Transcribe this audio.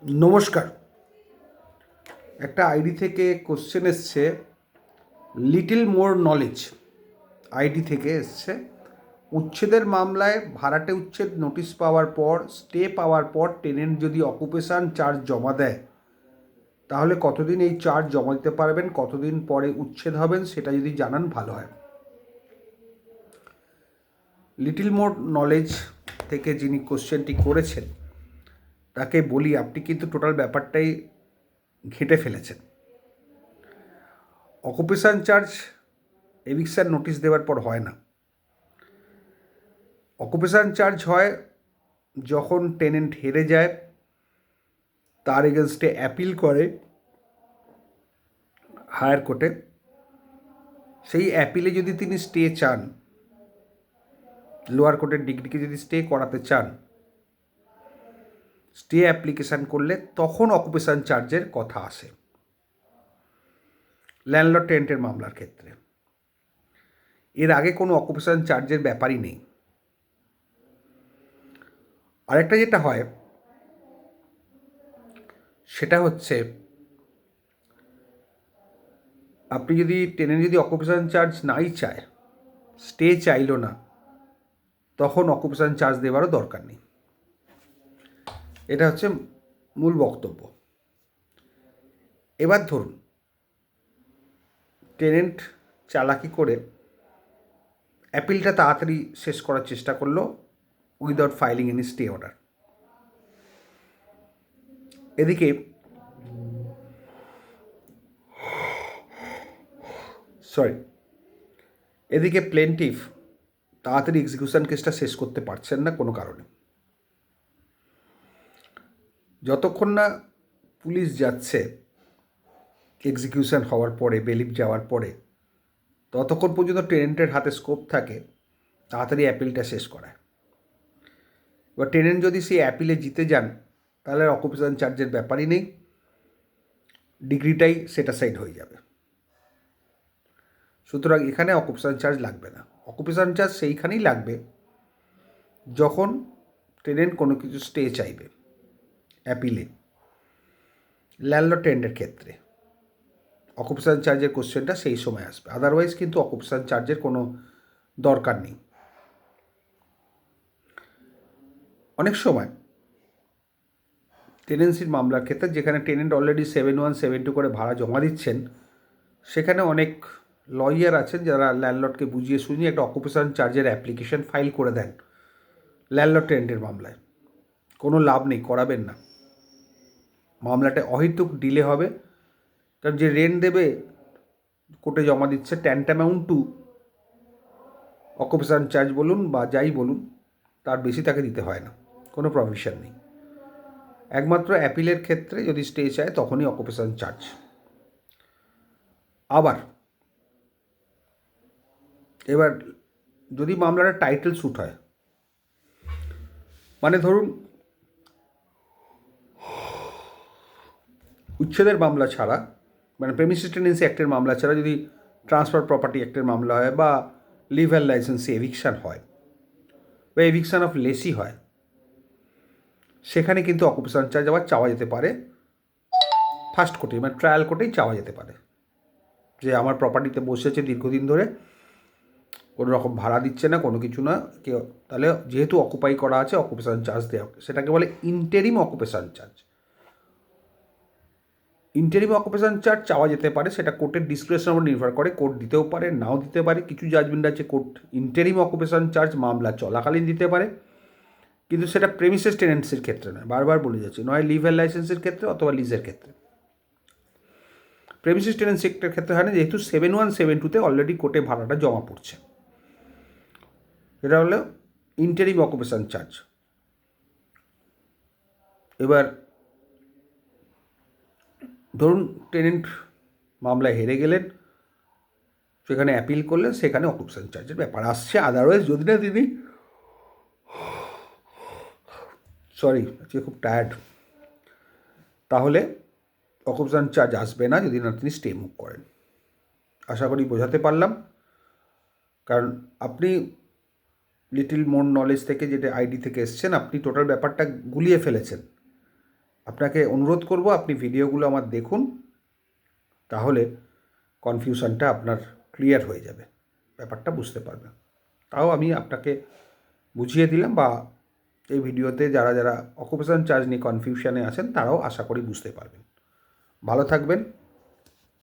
নমস্কার। একটা আইডি থেকে কোশ্চেন এসছে, লিটল মোর নলেজ আইডি থেকে এসছে। উচ্ছেদের মামলায় ভাড়াটে উচ্ছেদ নোটিশ পাওয়ার পর, স্টে পাওয়ার পর টেনেন্ট যদি অকুপেশন চার্জ জমা দেয়, তাহলে কতদিন এই চার্জ জমা দিতে পারবেন, কতদিন পরে উচ্ছেদ হবেন, সেটা যদি জানান ভালো হয়। লিটল মোর নলেজ থেকে যিনি কোশ্চেনটি করেছেন তাকে বলি, আপনি কিন্তু টোটাল ব্যাপারটাই ঘেঁটে ফেলেছেন। অকুপেশন চার্জ এভিকশন নোটিশ দেওয়ার পর হয় না। অকুপেশন চার্জ হয় যখন টেনেন্ট হেরে যায়, তার এগেনস্টে অ্যাপিল করে হায়ার কোর্টে। সেই অ্যাপিলে যদি তিনি স্টে চান, লোয়ার কোর্টের ডিগ্রিকে যদি স্টে করাতে চান, স্টে অ্যাপ্লিকেশান করলে তখন অকুপেশন চার্জের কথা আসে ল্যান্ডলর্ড টেনেন্টের মামলার ক্ষেত্রে। এর আগে কোনো অকুপেশন চার্জের ব্যাপারই নেই। আরেকটা যেটা হয় সেটা হচ্ছে, আপনি যদি টেনেন্ট যদি অকুপেশন চার্জ নাই চায়, স্টে চাইলো না, তখন অকুপেশন চার্জ দেওয়ারও দরকার নেই। এটা হচ্ছে মূল বক্তব্য। এবার ধরুন টেনেন্ট চালাকি করে অ্যাপিলটা তাড়াতাড়ি শেষ করার চেষ্টা করলো without filing any stay order. এদিকে এদিকে প্লেন্টিফ তাড়াতাড়ি এক্সিকিউশন কেসটা শেষ করতে পারছেন না কোনো কারণে। যতক্ষণ না পুলিশ যাচ্ছে এক্সিকিউশন হওয়ার পরে, বেলিফ যাওয়ার পরে, ততক্ষণ পর্যন্ত টেনেন্টের হাতে স্কোপ থাকে তাড়াতাড়ি অ্যাপিলটা শেষ করায়। এবার টেনেন্ট যদি সেই অ্যাপিলে জিতে যান, তাহলে অকুপেশন চার্জের ব্যাপারই নেই, ডিগ্রিটাই সেটাসাইড হয়ে যাবে। সুতরাং এখানে অকুপেশন চার্জ লাগবে না। অকুপেশন চার্জ সেইখানেই লাগবে যখন টেনেন্ট কোনো কিছু স্টে চাইবে অ্যাপিলে, ল্যান্ডলর্ড টেনেন্টের ক্ষেত্রে অকুপেশন চার্জের কোশ্চেনটা সেই সময় আসবে। আদারওয়াইজ কিন্তু অকুপেশন চার্জের কোনো দরকার নেই। অনেক সময় টেনেন্সির মামলার ক্ষেত্রে, যেখানে টেনেন্ট অলরেডি 7-1 7-2 করে ভাড়া জমা দিচ্ছেন, সেখানে অনেক লয়ার আছেন যারা ল্যান্ডলর্ডকে বুঝিয়ে শুনিয়ে একটা অকুপেশন চার্জের অ্যাপ্লিকেশন ফাইল করে দেন ল্যান্ডলর্ড টেনেন্টের মামলায়। কোনো লাভ নেই, করাবেন না। মামলাটা অহেতুক ডিলে হবে, কারণ যে রেন্ট দেবে কোর্টে জমা দিচ্ছে ট্যান্টামাউন্ট টু অকুপেশন চার্জ বলুন বা যাই বলুন, তার বেশি তাকে দিতে হয় না, কোনো প্রভিশন নেই। একমাত্র অ্যাপিলের ক্ষেত্রে যদি স্টে চায় তখনই অকুপেশন চার্জ। আবার এবার যদি মামলাটা টাইটেল শ্যুট হয়, মানে ধরুন উচ্ছেদের মামলা ছাড়া, মানে প্রেমিসিস টেনেন্সি অ্যাক্টের মামলা ছাড়া যদি ট্রান্সফার প্রপার্টি অ্যাক্টের মামলা হয়, বা লিভার লাইসেন্সি এভিকশান হয়, বা এভিকশান অফ লেসি হয়, সেখানে কিন্তু অকুপেশন চার্জ আবার চাওয়া যেতে পারে ফার্স্ট কোর্টে, মানে ট্রায়াল কোর্টেই চাওয়া যেতে পারে, যে আমার প্রপার্টিতে বসেছে দীর্ঘদিন ধরে, কোনো রকম ভাড়া দিচ্ছে না, কোনো কিছু না কেউ, তাহলে যেহেতু অকুপাই করা আছে অকুপেশন চার্জ দেওয়া, সেটাকে বলে interim occupation charge. Interim occupation charge চাওয়া যেতে পারে, সেটা কোর্টের ডিসক্রিপশনের উপর নির্ভর করে, কোর্ট দিতেও পারে নাও দিতে পারে। কিছু জাজমেন্ট আছে কোর্ট ইন্টারিম অকুপেশন চার্জ মামলা চলাকালীন দিতে পারে, কিন্তু সেটা প্রেমিসেস টেনেন্টসির ক্ষেত্রে নয়, বারবার বলে যাচ্ছি, নয় লিভেল লাইসেন্সের ক্ষেত্রে অথবা লিজের ক্ষেত্রে। প্রেমিসেস টেনেন্সির ক্ষেত্রে হয় না, যেহেতু 7-1 7-2-তে অলরেডি কোর্টে ভাড়াটা জমা পড়ছে। এটা হলো ইন্টারিম অকুপেশন চার্জ। এবার ধরুন টেনেন্ট মামলায় হেরে গেলেন, সেখানে অ্যাপিল করলেন, সেখানে অকুপেশন চার্জের ব্যাপার আসছে। আদারওয়াইজ যদি না তিনি, আজকে খুব টায়ার্ড, তাহলে অকুপেশন চার্জ আসবে না যদি না তিনি স্টে মুভ করেন। আশা করি বোঝাতে পারলাম। কারণ আপনি লিটল মোর নলেজ থেকে, যেটা আইডি থেকে এসছেন, আপনি টোটাল ব্যাপারটা গুলিয়ে ফেলেছেন। আপনাকে অনুরোধ করব আপনি ভিডিওগুলো আমার দেখুন, তাহলে কনফিউশনটা আপনার ক্লিয়ার হয়ে যাবে, ব্যাপারটা বুঝতে পারবেন। তাও আমি আপনাকে বুঝিয়ে দিলাম, বা এই ভিডিওতে যারা যারা অকুপেশন চার্জ নিয়ে কনফিউশনে আছেন তারাও আশা করি বুঝতে পারবেন। ভালো থাকবেন,